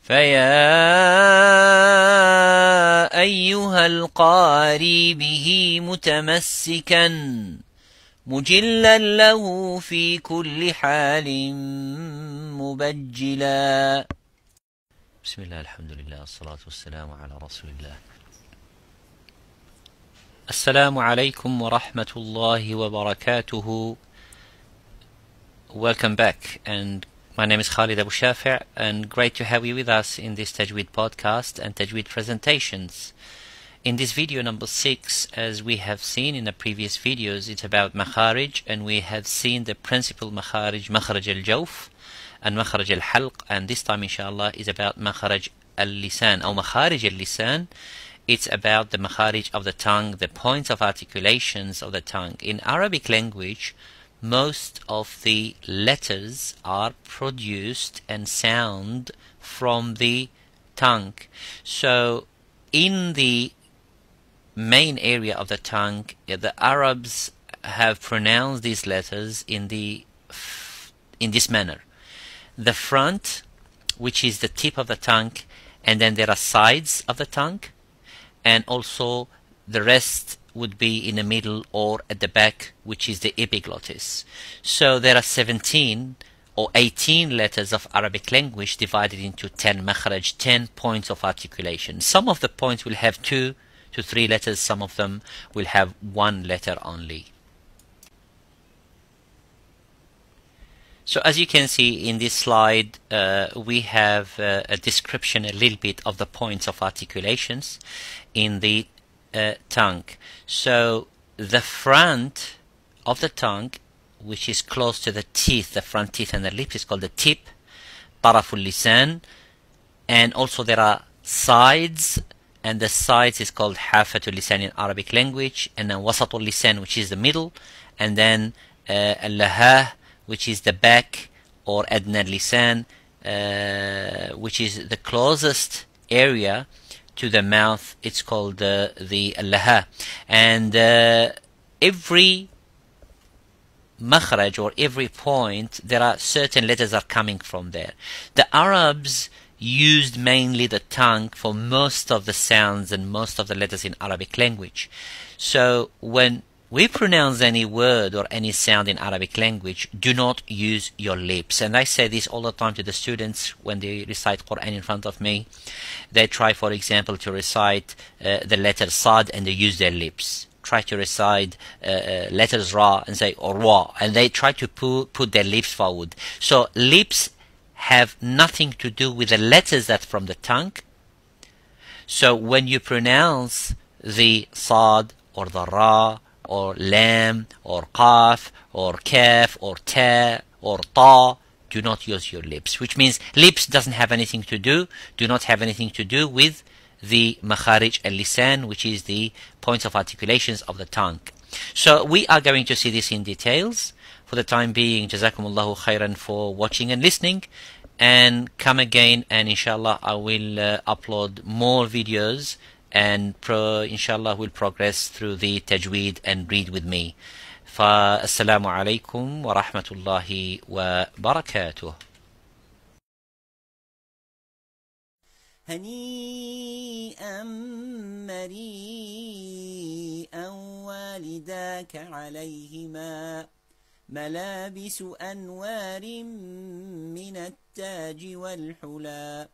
فيا أيها القاري به متمسكا مجلا له في كل حال مبجلا. بسم الله، الحمد لله، الصلاة والسلام على رسول الله. السلام عليكم ورحمة الله وبركاته. Welcome back, and my name is Khalid Abu Shafi', and great to have you with us in this Tajweed podcast and Tajweed presentations. In this video number 6, as we have seen in the previous videos, it's about makharij, and we have seen the principal makharij, makharaj al-jawf and makharaj al-halq, and this time inshallah is about makharaj al-lisan or makharij al-lisan. It's about the makharij of the tongue, the points of articulations of the tongue. In Arabic language, most of the letters are produced and sound from the tongue. So in the main area of the tongue, the Arabs have pronounced these letters in this manner. The front, which is the tip of the tongue, and then there are sides of the tongue, and also the rest would be in the middle or at the back, which is the epiglottis. So there are 17 or 18 letters of Arabic language divided into 10 makhraj, 10 points of articulation. Some of the points will have 2 to 3 letters, some of them will have 1 letter only. So as you can see in this slide, we have a description a little bit of the points of articulations in the tongue. So the front of the tongue, which is close to the teeth, the front teeth and the lips, is called the tip, taraful lisan, and also there are sides, and the sides is called hafatul lisan in Arabic language, and then wasatul lisan, which is the middle, and then al-lahah, which is the back, or adna lisan, which is the closest area to the mouth. It's called the laha. And every makhraj or every point, there are certain letters are coming from there. The Arabs used mainly the tongue for most of the sounds and most of the letters in Arabic language. So when we pronounce any word or any sound in Arabic language, do not use your lips. And I say this all the time to the students when they recite Quran in front of me. They try, for example, to recite the letter Sad and they use their lips. Try to recite letters Ra and say or Wa, and they try to put their lips forward. So lips have nothing to do with the letters that from the tongue. So when you pronounce the Sad or the Ra or lam or qaf or kaf or ta or ta, do not use your lips, which means lips doesn't have anything to do, do not have anything to do with the makharij al-lisan, which is the points of articulations of the tongue. So we are going to see this in details. For the time being, jazakumullahu khairan for watching and listening, and come again, and inshallah I will upload more videos, and inshallah will progress through the tajweed and read with me. فالسلام عليكم ورحمة الله وبركاته. هنيئا مريئا والداك عليهما ملابس أنوار من التاج والحلى.